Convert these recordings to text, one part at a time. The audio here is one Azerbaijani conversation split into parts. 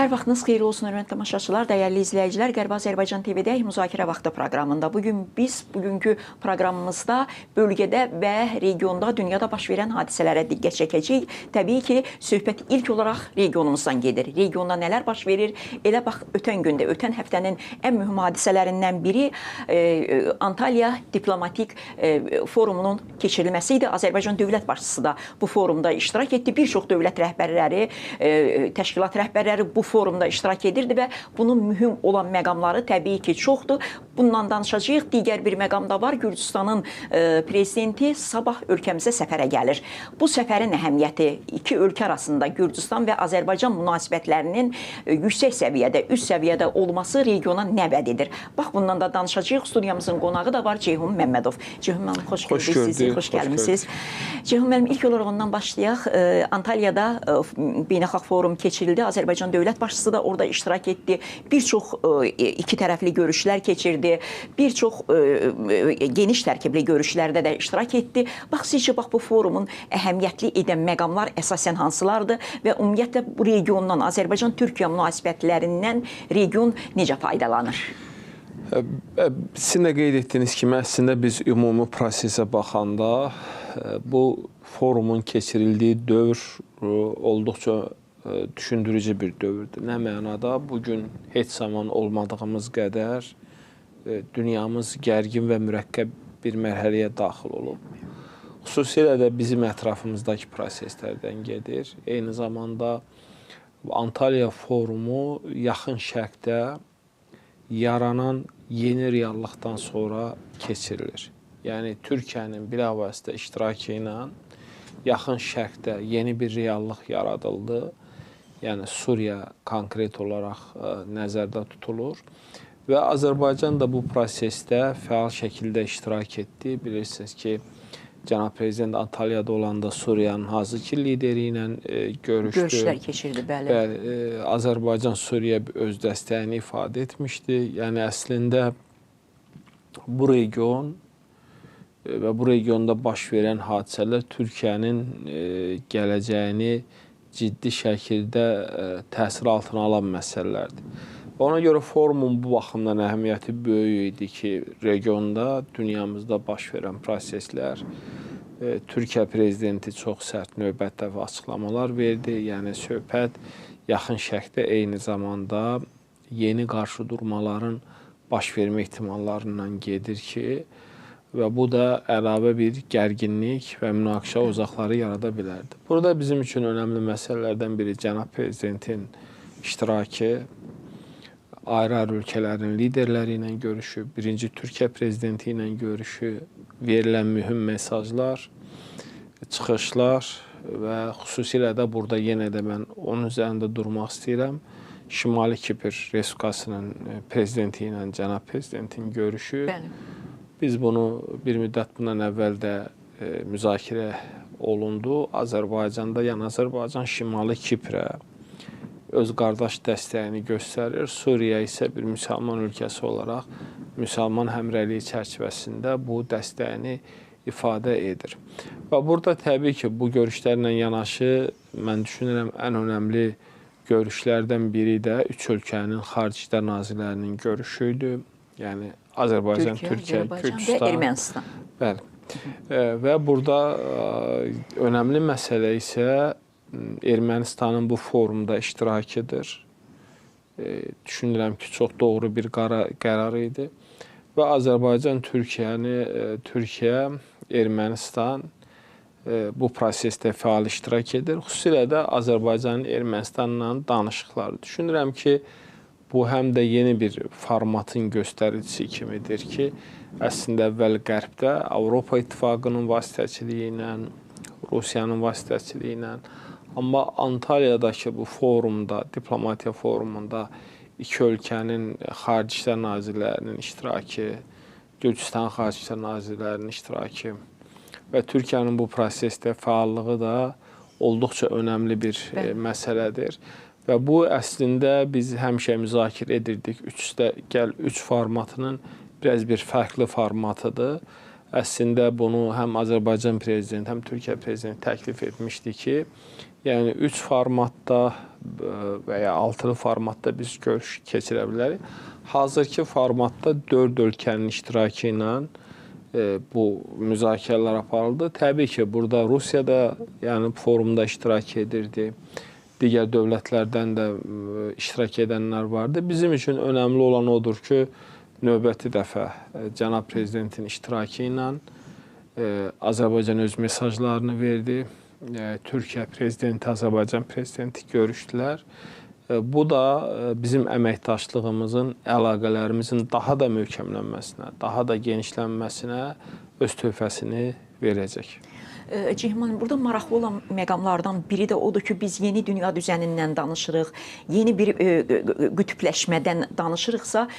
Hər vaxtınız xeyir olsun, hörmətli tamaşaçılar, dəyərli izləyicilər. Qərbi Azərbaycan TV-də müzakirə vaxtı proqramında. Bugünkü proqramımızda bölgədə və regionda, dünyada baş verən hadisələrə diqqət çəkəcəyik. Təbii ki, söhbət ilk olaraq regionumuzdan gedir. Regionda nələr baş verir? Elə bax, ötən gündə, ötən həftənin ən mühüm hadisələrindən biri Antalya Diplomatik Forumunun keçirilməsi idi. Azərbaycan dövlət başçısı da bu forumda iştirak etdi. Bir çox dövlət rəhbərləri, təşkilat rəhbərləri bu forumda iştirak edirdi və bunun mühüm olan məqamları təbii ki, çoxdur. Bundan danışacağıq. Digər bir məqam da var. Gürcüstanın prezidenti sabah ölkəmizə səfərə gəlir. Bu səfərin əhəmiyyəti iki ölkə arasında Gürcüstan və Azərbaycan münasibətlərinin yüksək səviyyədə, üst səviyyədə olması regiona nə vəd edir? Bax, bundan da danışacağıq. Studiyamızın qonağı da var Ceyhun Məmmədov. Ceyhun müəllim, xoş gördük. Xoş gəlmisiniz. Ceyhun müəllim, ilk olaraq ondan başlayaq. Antalyada beynəlxalq forum keçirildi. Azərbaycan dövlət başçısı da orada iştirak etdi. Bir çox iki tərəfli görüşlər keçirdi. Bir çox geniş tərkibli görüşlərdə də iştirak etdi. Bax, sizcə bu forumun əhəmiyyətli edən məqamlar əsasən hansılardır və ümumiyyətlə bu regiondan, Azərbaycan-Türkiyə münasibətlərindən region necə faydalanır? Sizin də qeyd etdiyiniz kimi, əslində biz ümumi prosesə baxanda bu forumun keçirildiyi dövr olduqca düşündürücü bir dövrdür. Nə mənada? Bugün heç zaman olmadığımız qədər dünyamız gərgin və mürəkkəb bir mərhələyə daxil olub. Xüsusilə də bizim ətrafımızdakı proseslərdən gedir. Eyni zamanda Antalya forumu yaxın şərqdə yaranan yeni reallıqdan sonra keçirilir. Yəni, Türkiyənin bilavasitə iştirakı ilə yaxın şərqdə yeni bir reallıq yaradıldı. Yəni, Suriya konkret olaraq nəzərdə tutulur. Və Azərbaycan da bu prosesdə fəal şəkildə iştirak etdi. Bilirsiniz ki, Cənab Prezident Antalyada olanda Suriyanın hazırki lideri ilə görüşdü. Görüşlər keçirdi, bəli. Bəli, Azərbaycan Suriya öz dəstəyini ifadə etmişdi. Yəni, əslində bu region və bu regionda baş verən hadisələr Türkiyənin gələcəyini ciddi şəkildə təsir altına alan məsələlərdir. Ona görə forumun bu baxımdan əhəmiyyəti böyük idi ki, regionda, dünyamızda baş verən proseslər, Türkiyə prezidenti çox sərt növbətdə və açıqlamalar verdi. Yəni, söhbət yaxın şərqdə eyni zamanda yeni qarşıdurmaların baş vermə ehtimallarından gedir ki, və bu da əlavə bir gərginlik və münaqişə uzaqları yarada bilərdi. Burada bizim üçün önəmli məsələlərdən biri Cənab Prezidentin iştirakı, ayrı-ayrı ölkələrin liderləri ilə görüşü, birinci Türkiyə prezidenti ilə görüşü, verilən mühüm mesajlar, çıxışlar və xüsusilə də burada yenə də mən onun üzərində durmaq istəyirəm. Şimali Kipr Respublikasının prezidenti ilə Cənab Prezidentin görüşü. Bəli. Biz bunu bir müddət bundan əvvəl də müzakirə olundu. Azərbaycanda, yəni Azərbaycan Şimali Kiprə öz qardaş dəstəyini göstərir. Suriya isə bir müsəlman ölkəsi olaraq müsəlman həmrəyliyi çərçivəsində bu dəstəyini ifadə edir. Və burada təbii ki, bu görüşlərlə yanaşı mən düşünürəm ən önəmli görüşlərdən biri də üç ölkənin xarici İşlər nazirlərinin görüşüydü. Yəni Azərbaycan, Türkiyə, Gürcüstan və Ermənistan. Bəli. Və burada önəmli məsələ isə Ermənistanın bu forumda iştirakıdır. Düşünürəm ki, çox doğru bir qərar idi. Və Azərbaycan, Türkiyə, Ermənistan bu prosesdə fəal iştirak edir. Xüsusilə də Azərbaycanın Ermənistanla danışıqları. Düşünürəm ki, bu həm də yeni bir formatın göstəricisi kimidir ki, əslində əvvəl Qərbdə Avropa İttifaqının vasitəçiliyi ilə, Rusiyanın vasitəçiliyi ilə, amma Antalyadakı bu forumda, diplomatiya forumunda iki ölkənin xarici İşlər nazirlərinin iştirakı, Gürcüstan xarici İşlər nazirlərinin iştirakı və Türkiyənin bu prosesdə fəallığı da olduqca önəmli bir məsələdir. Və bu əslində biz həmişə müzakirə edirdik. 3 formatının biraz bir fərqli formatıdır. əslində bunu həm Azərbaycan prezidenti, həm Türkiyə prezidenti təklif etmişdi ki, yəni 3 formatda və ya 6-lı formatda biz görüş keçirə bilərik. Hazırki formatda 4 ölkənin iştirakı ilə bu müzakirələr aparıldı. Təbii ki, burada Rusiya da yəni forumda iştirak edirdi. Digər dövlətlərdən də iştirak edənlər vardı. Bizim üçün önəmli olan odur ki, növbəti dəfə cənab prezidentin iştirakı ilə Azərbaycan öz mesajlarını verdi. Türkiyə prezidenti, Azərbaycan prezidenti görüşdülər. Bu da bizim əməkdaşlığımızın, əlaqələrimizin daha da möhkəmlənməsinə, daha da genişlənməsinə öz töhfəsini verəcək. Cihman, burada maraqlı olan məqamlardan biri də odur ki, biz yeni dünya düzənindən danışırıq, yeni bir qütbləşmədən danışırıqsa,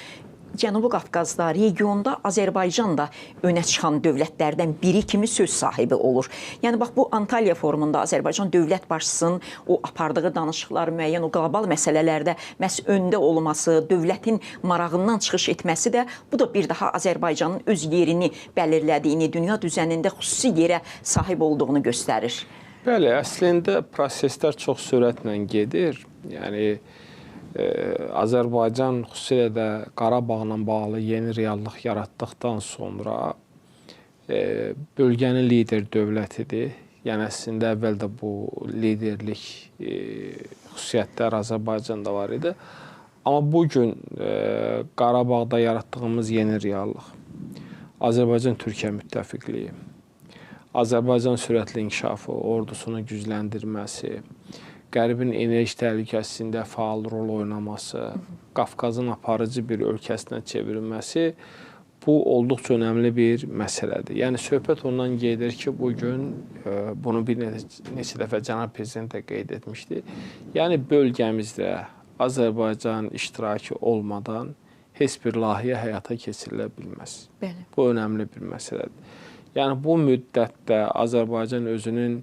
Cənubi Qafqazda, regionda Azərbaycan da önə çıxan dövlətlərdən biri kimi söz sahibi olur. Yəni, bax, bu Antalya forumunda Azərbaycan dövlət başçısının o apardığı danışıqlar, müəyyən o qlobal məsələlərdə məhz öndə olması, dövlətin marağından çıxış etməsi də, bu da bir daha Azərbaycanın öz yerini bəlirlədiyini, dünya düzənində xüsusi yerə sahib olduğunu göstərir. Bəli, əslində proseslər çox sürətlə gedir. Yəni, Azərbaycan xüsusilə də Qarabağla bağlı yeni reallıq yaratdıqdan sonra bölgənin lider dövlətidir. Yəni, əslində əvvəl də bu liderlik xüsusiyyətlər Azərbaycanda var idi. Amma bugün Qarabağda yaratdığımız yeni reallıq, Azərbaycan-Türkiyə müttəfiqliyi, Azərbaycan sürətli inkişafı, ordusunu gücləndirməsi, Qərbin enerji təhlükəsində fəal rol oynaması, Qafqazın aparıcı bir ölkəsinə çevrilməsi bu olduqca önəmli bir məsələdir. Yəni, söhbət ondan gedir ki, bugün bunu bir neçə dəfə cənab prezident də qeyd etmişdi. Yəni, bölgəmizdə Azərbaycan iştirakı olmadan heç bir layihə həyata keçirilə bilməz. Bəli. Bu önəmli bir məsələdir. Yəni, bu müddətdə Azərbaycan özünün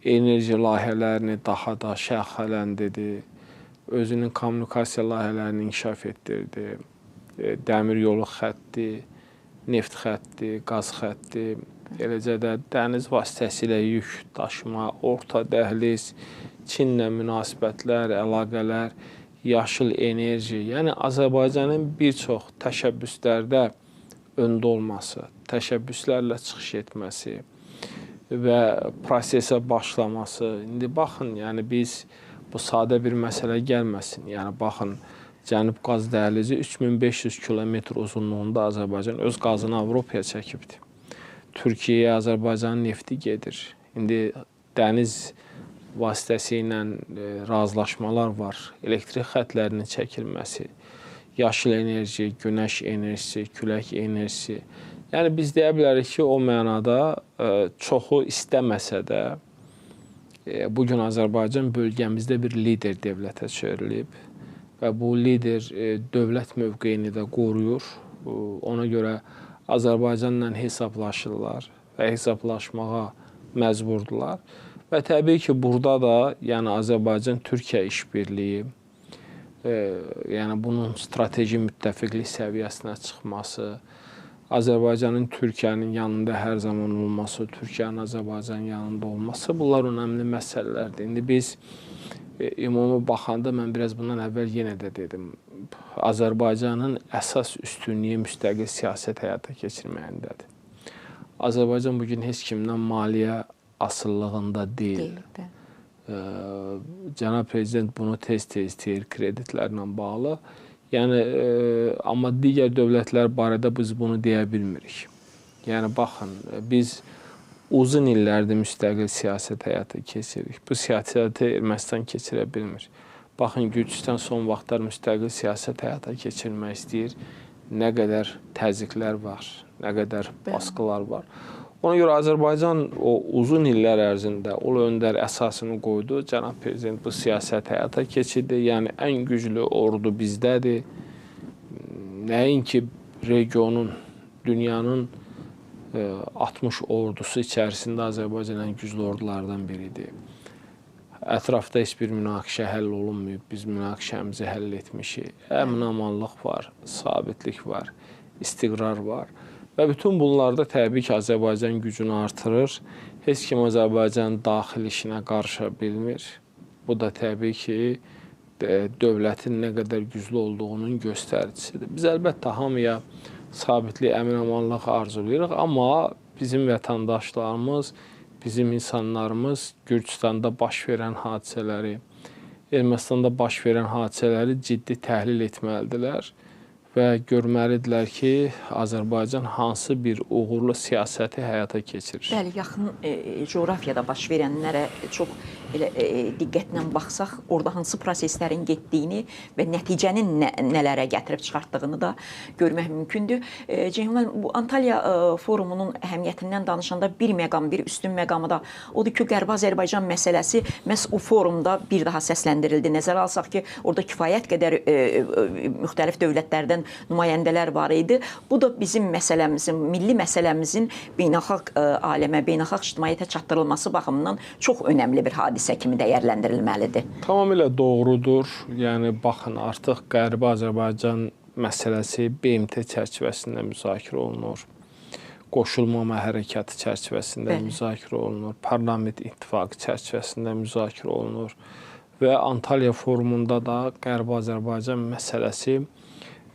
enerji layihələrini daha da şaxələndirdi, özünün kommunikasiya layihələrini inkişaf etdirdi, dəmir yolu xətti, neft xətti, qaz xətti, eləcə də dəniz vasitəsilə yük daşıma, orta dəhliz, Çinlə münasibətlər, əlaqələr, yaşıl enerji, yəni Azərbaycanın bir çox təşəbbüslərdə öndə olması, təşəbbüslərlə çıxış etməsi və prosesə başlaması. İndi baxın, yəni biz bu sadə bir məsələ gəlməsin. Yəni baxın, Cənub qaz dəhlizi 3500 kilometr uzunluğunda Azərbaycan öz qazını Avropaya çəkibdir. Türkiyəyə Azərbaycanın nefti gedir. İndi dəniz vasitəsilə razılaşmalar var. Elektrik xətlərinin çəkilməsi, yaşıl enerji, günəş enerjisi, külək enerjisi. Yəni, biz deyə bilərik ki, o mənada çoxu istəməsə də bugün Azərbaycan bölgəmizdə bir lider dövlətə çevrilib və bu lider dövlət mövqeyini də qoruyur. Ona görə Azərbaycanla hesablaşırlar və hesablaşmağa məcburdular. Və təbii ki, burada da yəni Azərbaycan-Türkiyə işbirliyi, yəni bunun strateji müttəfiqlik səviyyəsinə çıxması, Azərbaycanın Türkiyənin yanında hər zaman olması, Türkiyənin Azərbaycanın yanında olması, bunlar önəmli məsələlərdir. İndi biz ümumi baxanda, mən biraz bundan əvvəl yenə də dedim, Azərbaycanın əsas üstünlüyü müstəqil siyasət həyata keçirməyindədir. Azərbaycan bugün heç kimdən maliyyə asıllığında deyil. Cənab prezident bunu tez-tez deyir kreditlərlə bağlı. Yəni, amma digər dövlətlər barədə biz bunu deyə bilmirik. Yəni, baxın, biz uzun illərdir müstəqil siyasət həyata keçiririk. Bu siyasəti Ermənistan keçirə bilmir. Baxın, Gürcüstan son vaxtlar müstəqil siyasət həyata keçirmək istəyir. Nə qədər təzyiqlər var, nə qədər baskılar var. Ona görə Azərbaycan o uzun illər ərzində ulu öndər əsasını qoydu. Cənab prezident bu siyasət həyata keçirdi. Yəni, ən güclü ordu bizdədir. Nəinki regionun, dünyanın 60 ordusu içərisində Azərbaycan ən güclü ordulardan biridir. Ətrafda heç bir münaqişə həll olunmayıb. Biz münaqişəmizi həll etmişik. Əmin-amanlıq var, sabitlik var, istiqrar var. Və bütün bunlarda təbii ki, Azərbaycan gücünü artırır. Heç kim Azərbaycanın daxili işinə qarışa bilmir. Bu da təbii ki, dövlətin nə qədər güclü olduğunun göstəricisidir. Biz əlbəttə hamıya sabitlik, əmin-amanlıq arzulayırıq, amma bizim vətəndaşlarımız, bizim insanlarımız Gürcüstanda baş verən hadisələri, Ermənistanda baş verən hadisələri ciddi təhlil etməlidirlər və görməlidirlər ki, Azərbaycan hansı bir uğurlu siyasəti həyata keçirir. Bəli, yaxın coğrafiyada baş verənlərə çox elə diqqətlə baxsaq, orada hansı proseslərin getdiyini və nəticənin nələrə gətirib çıxartdığını da görmək mümkündür. Ceyhun, bu Antalya forumunun əhəmiyyətindən danışanda bir məqam, bir üstün məqamı da odur ki, Qərbi Azərbaycan məsələsi məhz o forumda bir daha səsləndirildi. Nəzərə alsaq ki, orada kifayət qədər müxtəlif dövlətlərdən nümayəndələr var idi. Bu da bizim məsələmizin, milli məsələmizin beynəlxalq aləmə, beynəlxalq ictimaiyyətə çatdırılması baxımından çox önəmli bir hadisə kimi dəyərləndirilməlidir. Tamamilə doğrudur. Yəni, baxın, artıq Qərbi Azərbaycan məsələsi BMT çərçivəsində müzakirə olunur. Qoşulmama hərəkatı çərçivəsində müzakirə olunur. Parlament İttifaqı çərçivəsində müzakirə olunur. Və Antalya forumunda da Qərbi Azərbaycan məsələsi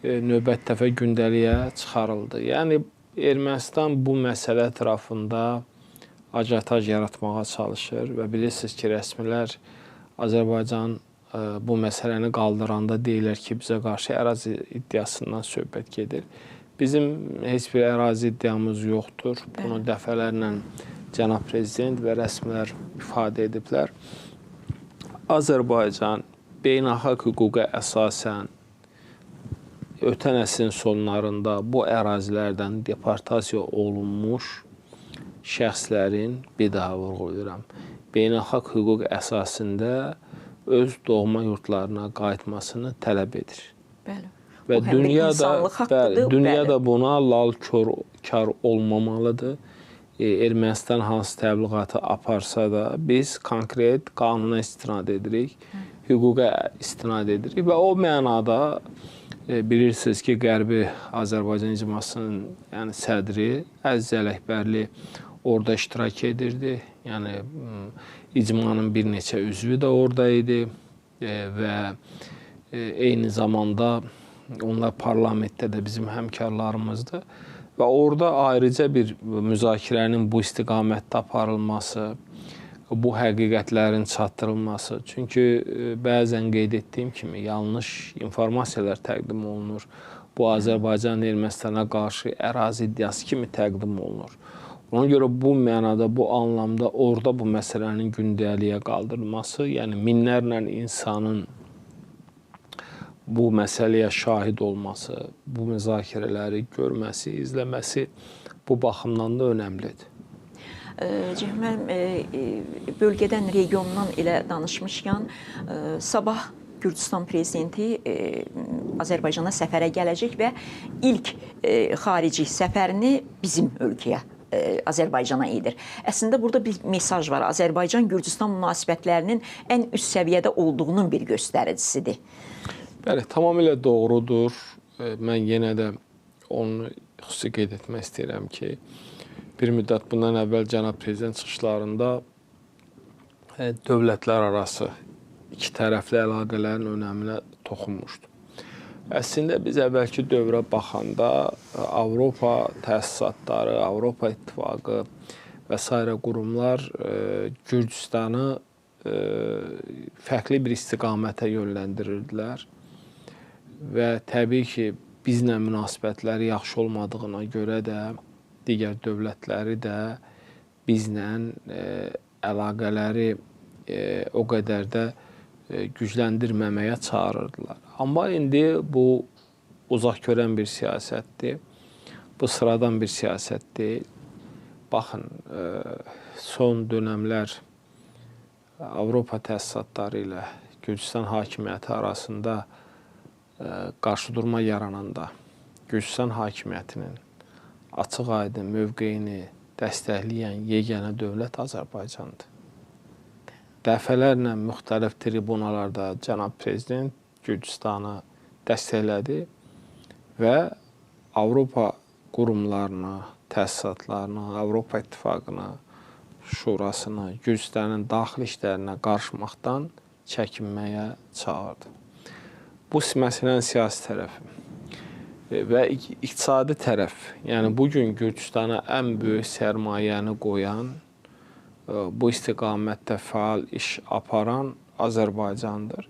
növbət dəfə gündəliyə çıxarıldı. Yəni, Ermənistan bu məsələ ətrafında ajataj yaratmağa çalışır və bilirsiniz ki, rəsmilər Azərbaycan bu məsələni qaldıranda deyirlər ki, bizə qarşı ərazi iddiasından söhbət gedir. Bizim heç bir ərazi iddiamız yoxdur. Bunu dəfələrlə cənab prezident və rəsmilər ifadə ediblər. Azərbaycan beynəlxalq hüquqa əsasən ötən əsrin sonlarında bu ərazilərdən deportasiya olunmuş şəxslərin, bir daha vurğulayıram, beynəlxalq hüquq əsasında öz doğma yurtlarına qayıtmasını tələb edir. Bəli. Və dünya da buna lal-kar olmamalıdır. Ermənistan hansı təbliğatı aparsa da biz konkret qanuna istinad edirik, hüquqa istinad edirik və o mənada bilirsiniz ki, Qərbi Azərbaycan icmasının sədri Əziz Ələkbərli orada iştirak edirdi. Yəni, icmanın bir neçə üzvü də orada idi və eyni zamanda onlar parlamentdə də bizim həmkarlarımızdır. Və orada ayrıca bir müzakirənin bu istiqamətdə aparılması, bu həqiqətlərin çatdırılması. Çünki bəzən qeyd etdiyim kimi yanlış informasiyalar təqdim olunur. Bu Azərbaycan Ermənistana qarşı ərazi iddiası kimi təqdim olunur. Ona görə bu mənada, bu anlamda orada bu məsələnin gündəliyə qaldırılması, yəni minlərlə insanın bu məsələyə şahid olması, bu müzakirələri görməsi, izləməsi bu baxımdan da önəmlidir. Ceyhun, bölgədən, regiondan elə danışmışkən, sabah Gürcüstan prezidenti Azərbaycana səfərə gələcək və ilk xarici səfərini bizim ölkəyə, Azərbaycana edir. Əslində, burada bir mesaj var. Azərbaycan-Gürcüstan münasibətlərinin ən üst səviyyədə olduğunun bir göstəricisidir. Bəli, tamamilə doğrudur. Mən yenə də onu xüsusi qeyd etmək istəyirəm ki, bir müddət bundan əvvəl cənab prezident çıxışlarında dövlətlər arası iki tərəfli əlaqələrin önəminə toxunmuşdu. Əslində, biz əvvəlki dövrə baxanda Avropa təsisatları, Avropa İttifaqı və s. qurumlar Gürcüstanı fərqli bir istiqamətə yönləndirirdilər. Və təbii ki, bizlə münasibətləri yaxşı olmadığına görə də digər dövlətləri də bizlə əlaqələri o qədər də gücləndirməməyə çağırırdılar. Amma indi bu uzaq görən bir siyasətdir. Bu sıradan bir siyasət deyil. Baxın, son dönəmlər Avropa təsisatları ilə Gürcüstan hakimiyyəti arasında qarşıdurma yarananda Gürcüstan hakimiyyətinin açıq-aydın mövqeyini dəstəkləyən yeganə dövlət Azərbaycandır. Dəfələrlə müxtəlif tribunalarda cənab prezident Gürcüstanı dəstəklədi və Avropa qurumlarına, təsisatlarına, Avropa İttifaqına, Şurasına, Gürcüstanın daxili işlərinə qarışmaqdan çəkinməyə çağırdı. Bu məsələnin siyasi tərəfi və iqtisadi tərəf, yəni bugün Gürcüstana ən böyük sərmayəni qoyan, bu istiqamətdə fəal iş aparan Azərbaycandır.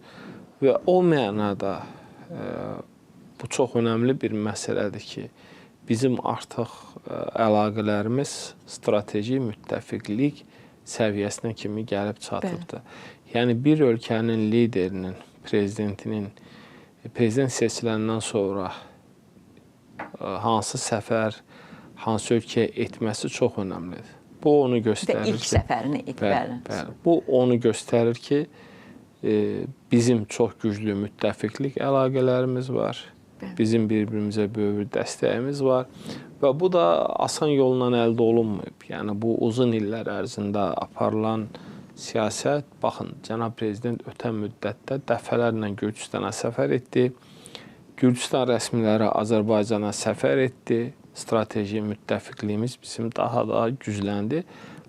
Və o mənada bu çox önəmli bir məsələdir ki, bizim artıq əlaqələrimiz strateji müttəfiqlik səviyyəsinə kimi gəlib çatıbdır. Yəni bir ölkənin liderinin, prezidentinin prezident seçiləndən sonra hansı səfər, hansı ölkəyə etməsi çox önəmlidir. Bu onu göstərir ki, ilk səfərini etməli. Bu onu göstərir ki, bizim çox güclü müttəfiqlik əlaqələrimiz var. Bizim bir-birimizə böyük bir dəstəyimiz var və bu da asan yolla əldə olunmayıb. Yəni bu uzun illər ərzində aparılan siyasət, baxın, cənab prezident ötən müddətdə dəfələrlə Gürcüstana səfər etdi. Gürcüstan rəsmiləri Azərbaycana səfər etdi. Strateji müttəfiqliyimiz bizim daha da gücləndi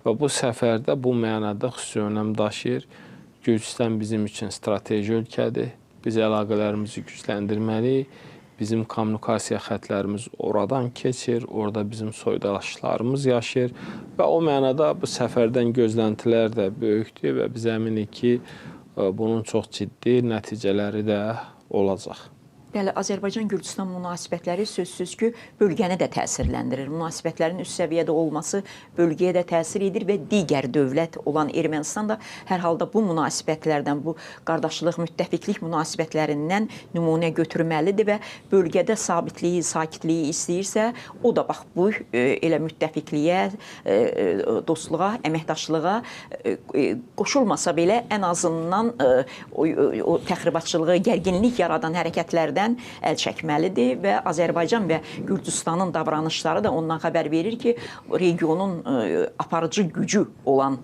və bu səfərdə bu mənada xüsusi önəm daşıyır. Gürcüstan bizim üçün strateji ölkədir. Biz əlaqələrimizi gücləndirməliyik. Bizim kommunikasiya xətlərimiz oradan keçir, orada bizim soydaşlarımız yaşayır və o mənada bu səfərdən gözləntilər də böyükdür və biz əminik ki, bunun çox ciddi nəticələri də olacaq. Bəli, Azərbaycan-Gürcüstan münasibətləri sözsüz ki, bölgəni də təsirləndirir. Münasibətlərin üst səviyyədə olması bölgəyə də təsir edir və digər dövlət olan Ermənistan da hər halda bu münasibətlərdən, bu qardaşlıq, müttəfiqlik münasibətlərindən nümunə götürməlidir və bölgədə sabitliyi, sakitliyi istəyirsə, o da bax bu elə müttəfiqliyə, dostluğa, əməkdaşlığa qoşulmasa belə ən azından o təxribatçılığı, gərginlik yaradan hərəkətlərdən əl çəkməlidir və Azərbaycan və Gürcüstanın davranışları da ondan xəbər verir ki, regionun aparıcı gücü olan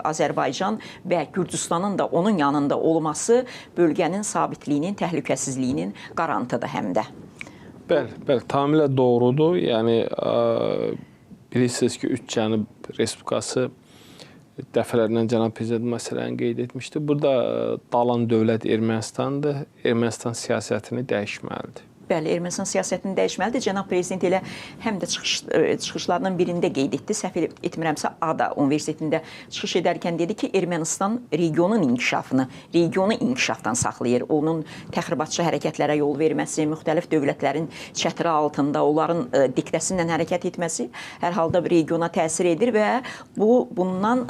Azərbaycan və Gürcüstanın da onun yanında olması bölgənin sabitliyinin, təhlükəsizliyinin qarantıdır həm də. Bəli, tamamilə doğrudur. Yəni, bilirsiniz ki, Üç Cənub Respublikası dəfələrlə cənab prezident məsələni qeyd etmişdi. Burada dalan dövlət Ermənistandır. Ermənistan siyasətini dəyişməlidir. Bəli, Ermənistan siyasətini dəyişməlidir. Cənab prezident elə həm də çıxışlarının birində qeyd etdi. Səhv etmirəmsə, ADA Universitetində çıxış edərkən dedi ki, Ermənistan regionun inkişafdan saxlayır. Onun təxribatçı hərəkətlərə yol verməsi, müxtəlif dövlətlərin çətiri altında onların diktəsi ilə hərəkət etməsi hər halda regiona təsir edir və bundan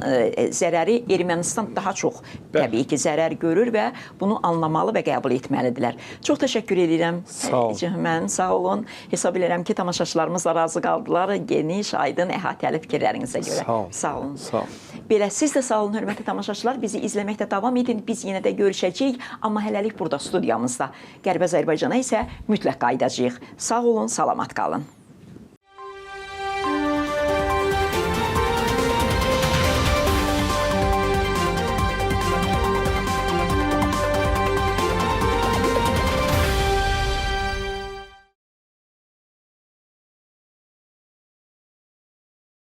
zərəri Ermənistan daha çox təbii ki, zərər görür və bunu anlamalı və qəbul etməlidirlər. Çox təşəkkür edirəm. Cəhmən, sağ olun. Hesab edirəm ki, tamaşaçılarımız da razı qaldılar geniş, aydın, əhatəli fikirlərinizə görə. Sağ olun. Belə, siz də sağ olun, hörmətli tamaşaçılar. Bizi izləməkdə davam edin. Biz yenə də görüşəcəyik. Amma hələlik burada studiyamızda. Qərbi Azərbaycana isə mütləq qayıdacağıq. Sağ olun, salamat qalın.